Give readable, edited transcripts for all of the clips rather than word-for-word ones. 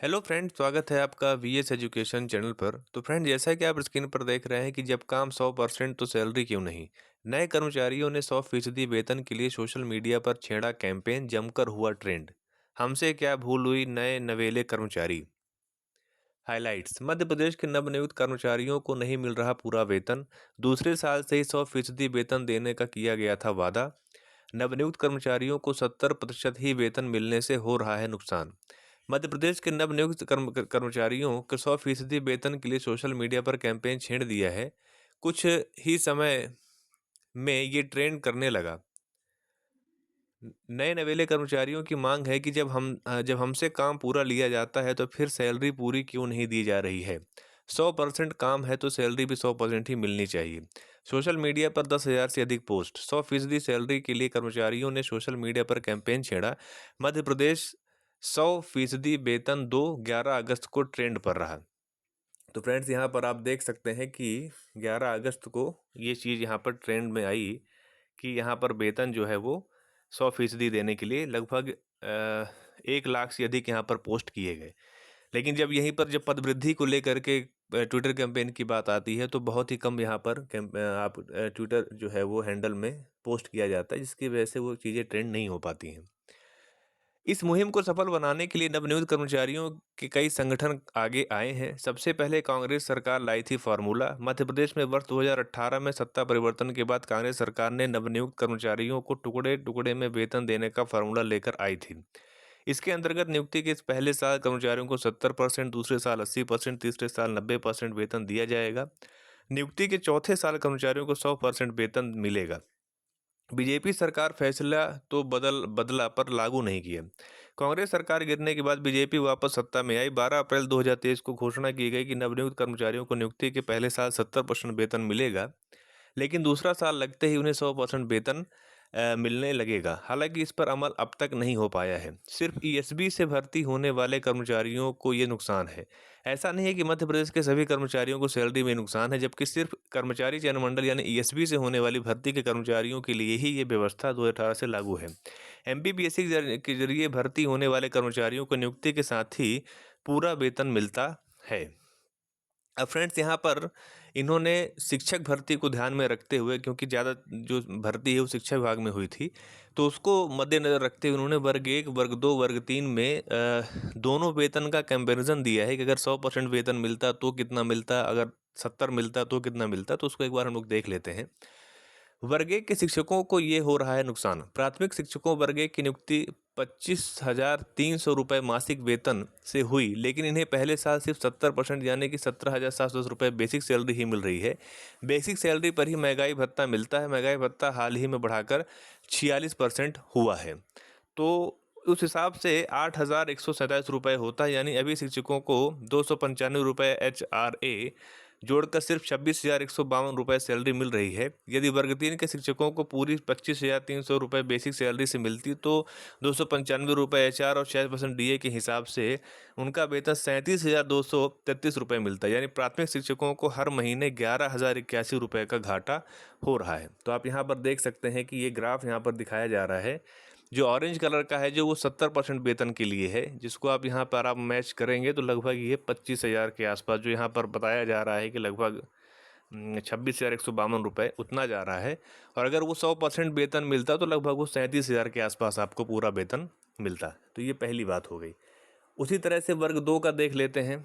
Hello friend, स्वागत है आपका वीएस एजुकेशन चैनल पर। तो फ्रेंड, जैसा कि आप स्क्रीन पर देख रहे हैं कि जब काम 100% तो सैलरी क्यों नहीं। नए कर्मचारियों ने 100% वेतन के लिए सोशल मीडिया पर छेड़ा कैंपेन, जमकर हुआ ट्रेंड। हमसे क्या भूल हुई, नए नवेले कर्मचारी। हाइलाइट्स। मध्य प्रदेश के नवनियुक्त कर्मचारियों को नहीं मिल रहा पूरा वेतन। दूसरे साल से ही 100% वेतन देने का किया गया था वादा। नवनियुक्त कर्मचारियों को 70% ही वेतन मिलने से हो रहा है नुकसान। मध्य प्रदेश के नवनियुक्त कर्मचारियों के 100% वेतन के लिए सोशल मीडिया पर कैंपेन छेड़ दिया है। कुछ ही समय में ये ट्रेंड करने लगा। नए नवेले कर्मचारियों की मांग है कि जब हमसे काम पूरा लिया जाता है तो फिर सैलरी पूरी क्यों नहीं दी जा रही है। 100% काम है तो सैलरी भी 100% ही मिलनी चाहिए। सोशल मीडिया पर 10,000 से अधिक पोस्ट। 100% सैलरी के लिए कर्मचारियों ने सोशल मीडिया पर कैंपेन छेड़ा। मध्य प्रदेश 100% वेतन दो, 11 अगस्त को ट्रेंड पर रहा। तो फ्रेंड्स, यहाँ पर आप देख सकते हैं कि 11 अगस्त को ये चीज़ यहाँ पर ट्रेंड में आई कि यहाँ पर वेतन जो है वो 100% देने के लिए लगभग 1 लाख से अधिक यहाँ पर पोस्ट किए गए। लेकिन जब पद वृद्धि को लेकर के ट्विटर कैंपेन की बात आती है तो बहुत ही कम यहाँ पर आप ट्विटर जो है वो हैंडल में पोस्ट किया जाता है, जिसकी वजह से वो चीज़ें ट्रेंड नहीं हो पाती हैं। इस मुहिम को सफल बनाने के लिए नवनियुक्त कर्मचारियों के कई संगठन आगे आए हैं। सबसे पहले कांग्रेस सरकार लाई थी फार्मूला। मध्य प्रदेश में वर्ष 2018 में सत्ता परिवर्तन के बाद कांग्रेस सरकार ने नवनियुक्त कर्मचारियों को टुकड़े टुकड़े में वेतन देने का फार्मूला लेकर आई थी। इसके अंतर्गत नियुक्ति के इस पहले साल कर्मचारियों को 70%, दूसरे साल 80%, तीसरे साल 90% वेतन दिया जाएगा। नियुक्ति के चौथे साल कर्मचारियों को 100% वेतन मिलेगा। बीजेपी सरकार फैसला तो बदला पर लागू नहीं किया। कांग्रेस सरकार गिरने के बाद बीजेपी वापस सत्ता में आई। 12 अप्रैल 2023 को घोषणा की गई कि नवनियुक्त कर्मचारियों को नियुक्ति के पहले साल 70% वेतन मिलेगा, लेकिन दूसरा साल लगते ही उन्हें 100% वेतन मिलने लगेगा। हालांकि इस पर अमल अब तक नहीं हो पाया है। सिर्फ ईएसबी से भर्ती होने वाले कर्मचारियों को ये नुकसान है। ऐसा नहीं है कि मध्य प्रदेश के सभी कर्मचारियों को सैलरी में नुकसान है, जबकि सिर्फ कर्मचारी चयन मंडल यानी ईएसबी से होने वाली भर्ती के कर्मचारियों के लिए ही ये व्यवस्था 2018 से लागू है। एमपीपीएससी के जरिए भर्ती होने वाले कर्मचारियों को नियुक्ति के साथ ही पूरा वेतन मिलता है। अब फ्रेंड्स, यहाँ पर इन्होंने शिक्षक भर्ती को ध्यान में रखते हुए, क्योंकि ज़्यादा जो भर्ती है वो शिक्षा विभाग में हुई थी, तो उसको मद्देनज़र रखते हुए उन्होंने वर्ग 1, वर्ग 2, वर्ग 3 में दोनों वेतन का कंपैरिजन दिया है कि अगर 100% वेतन मिलता तो कितना मिलता, अगर 70 मिलता तो कितना मिलता। तो उसको एक बार हम लोग देख लेते हैं। वर्ग 1 के शिक्षकों को ये हो रहा है नुकसान। प्राथमिक शिक्षकों वर्ग 1 की नियुक्ति 25,300 रुपये मासिक वेतन से हुई, लेकिन इन्हें पहले साल सिर्फ 70% यानी कि 17,710 रुपये बेसिक सैलरी ही मिल रही है। बेसिक सैलरी पर ही महंगाई भत्ता मिलता है। महंगाई भत्ता हाल ही में बढ़ाकर 46% हुआ है। तो उस हिसाब से 8,147 रुपये होता है, यानी अभी शिक्षकों को 295 रुपये HRA जोड़कर सिर्फ 26,152 रुपये सैलरी मिल रही है। यदि वर्ग 3 के शिक्षकों को पूरी 25,300 रुपये बेसिक सैलरी से मिलती तो 295 रुपये HR और 6% DA के हिसाब से उनका वेतन 37,233 रुपये मिलता है। यानी प्राथमिक शिक्षकों को हर महीने 11,081 रुपये का घाटा हो रहा है। तो आप यहाँ पर देख सकते हैं कि ये ग्राफ यहाँ पर दिखाया जा रहा है। जो ऑरेंज कलर का है, जो वो 70% वेतन के लिए है, जिसको आप यहाँ पर आप मैच करेंगे तो लगभग ये 25,000 के आसपास, जो यहाँ पर बताया जा रहा है कि लगभग 26,152 रुपये उतना जा रहा है। और अगर वो 100% वेतन मिलता तो लगभग वो 37,000 के आसपास आपको पूरा वेतन मिलता। तो ये पहली बात हो गई। उसी तरह से वर्ग 2 का देख लेते हैं।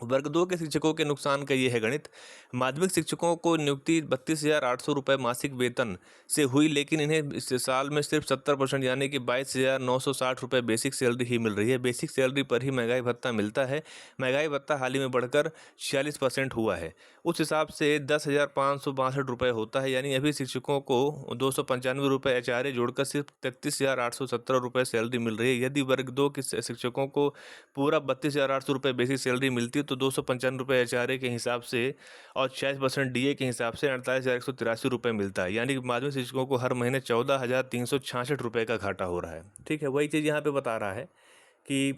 वर्ग 2 के शिक्षकों के नुकसान का ये है गणित। माध्यमिक शिक्षकों को नियुक्ति 32,800 रुपये मासिक वेतन से हुई, लेकिन इन्हें इस साल में सिर्फ 70% यानी कि 22,960 रुपये बेसिक सैलरी ही मिल रही है। बेसिक सैलरी पर ही महंगाई भत्ता मिलता है। महंगाई भत्ता हाल ही में बढ़कर 46% हुआ है। उस हिसाब से 10,562 रुपये होता है, यानी अभी शिक्षकों को 295 रुपये HRA जोड़कर सिर्फ 33,817 रुपये सैलरी मिल रही है। यदि वर्ग 2 के शिक्षकों को पूरा 32,800 रुपये बेसिक सैलरी मिलती तो 295 रुपये HRA के हिसाब से और 6% DA के हिसाब से 48,183 रुपये मिलता है। यानी कि माध्यमिक शिक्षकों को हर महीने 14,366 रुपये का घाटा हो रहा है। ठीक है, वही चीज़ यहाँ पे बता रहा है कि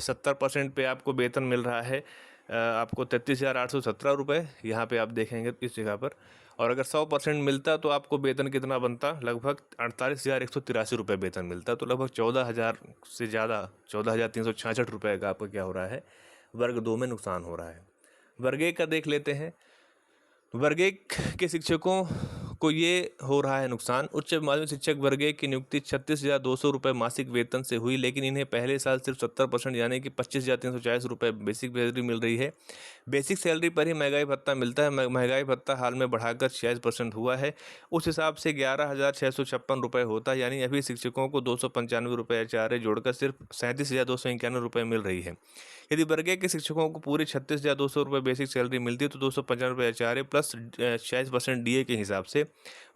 70% पे आपको वेतन मिल रहा है, आपको 33,817 रुपये यहाँ पे आप देखेंगे इस जगह पर। और अगर 100% मिलता तो आपको वेतन कितना बनता, लगभग 48,183 रुपये वेतन मिलता, तो लगभग 14,000 से ज़्यादा, 14,366 रुपये का आपका क्या हो रहा है, वर्ग 2 में नुकसान हो रहा है। वर्ग 1 का देख लेते हैं। वर्ग 1 के शिक्षकों को ये हो रहा है नुकसान। उच्च माध्यमिक शिक्षक वर्ग 1 की नियुक्ति 36,200 रुपये मासिक वेतन से हुई, लेकिन इन्हें पहले साल सिर्फ 70% यानी कि 25,340 रुपये बेसिक सैलरी मिल रही है। बेसिक सैलरी पर ही महंगाई भत्ता मिलता है। महंगाई भत्ता हाल में बढ़ाकर 46% हुआ है। उस हिसाब से 11,656 रुपये होता है, यानी अभी शिक्षकों को 295 रुपये एचआरए जोड़कर सिर्फ 37,291 रुपये मिल रही है। यदि वर्ग 1 के शिक्षकों को पूरी 36,200 रुपये बेसिक सैलरी मिलती है तो 295 रुपये एचआरए प्लस 46% डीए के हिसाब से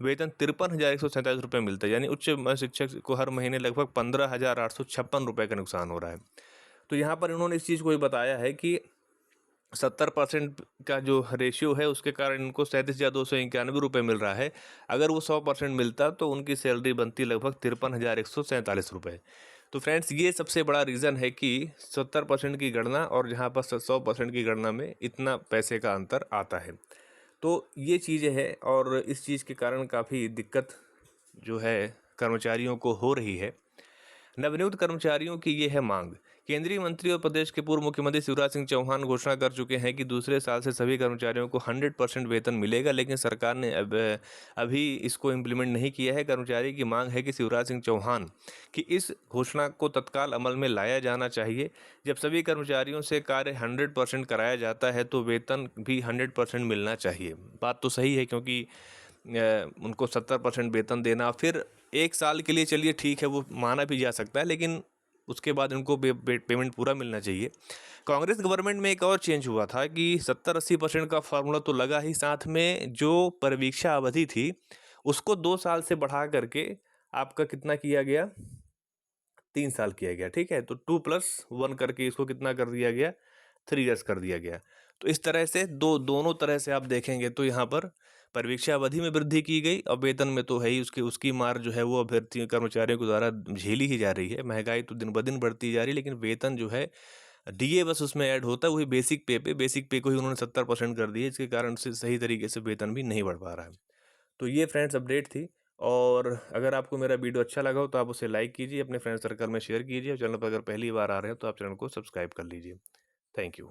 वेतन 53,147 रुपये मिलता है, यानी उच्च शिक्षक को हर महीने लगभग 15,856 रुपये का नुकसान हो रहा है। तो यहाँ पर इन्होंने इस चीज़ को भी बताया है कि 70% का जो रेशियो है उसके कारण इनको 37,291 रुपये मिल रहा है। अगर वो 100% मिलता तो उनकी सैलरी बनती लगभग 53,147 रुपये। तो फ्रेंड्स, ये सबसे बड़ा रीज़न है कि 70% की गणना और जहाँ पर 100% की गणना में इतना पैसे का अंतर आता है। तो ये चीज़ें हैं और इस चीज़ के कारण काफ़ी दिक्कत जो है कर्मचारियों को हो रही है। नवनियुक्त कर्मचारियों की ये है मांग। केंद्रीय मंत्री और प्रदेश के पूर्व मुख्यमंत्री शिवराज सिंह चौहान घोषणा कर चुके हैं कि दूसरे साल से सभी कर्मचारियों को 100% वेतन मिलेगा, लेकिन सरकार ने अभी इसको इम्प्लीमेंट नहीं किया है। कर्मचारी की मांग है कि शिवराज सिंह चौहान की इस घोषणा को तत्काल अमल में लाया जाना चाहिए। जब सभी कर्मचारियों से कार्य 100% कराया जाता है तो वेतन भी 100% मिलना चाहिए। बात तो सही है, क्योंकि उनको 70% वेतन देना, फिर 1 साल के लिए चलिए ठीक है, वो माना भी जा सकता है, लेकिन उसके बाद उनको पेमेंट पूरा मिलना चाहिए। कांग्रेस गवर्नमेंट में एक और चेंज हुआ था कि 70-80% का फार्मूला तो लगा ही, साथ में जो परीक्षा अवधि थी उसको 2 साल से बढ़ा करके आपका कितना किया गया, 3 साल किया गया। ठीक है, तो 2+1 करके इसको कितना कर दिया गया, 3 ईयर्स कर दिया गया। तो इस तरह से दोनों तरह से आप देखेंगे तो यहाँ पर परीक्षा अवधि में वृद्धि की गई और वेतन में तो है ही, उसकी मार जो है वो अभ्यर्थी कर्मचारियों के द्वारा झेली ही जा रही है। महंगाई तो दिन ब दिन बढ़ती जा रही है, लेकिन वेतन जो है डीए बस उसमें ऐड होता है, वही बेसिक पे को ही उन्होंने 70% कर दिया। इसके कारण से सही तरीके से वेतन भी नहीं बढ़ पा रहा है। तो ये फ्रेंड्स अपडेट थी। और अगर आपको मेरा वीडियो अच्छा लगा हो तो आप उसे लाइक कीजिए, अपने फ्रेंड सर्कल में शेयर कीजिए, और चैनल पर अगर पहली बार आ रहे हैं तो आप चैनल को सब्सक्राइब कर लीजिए। Thank you.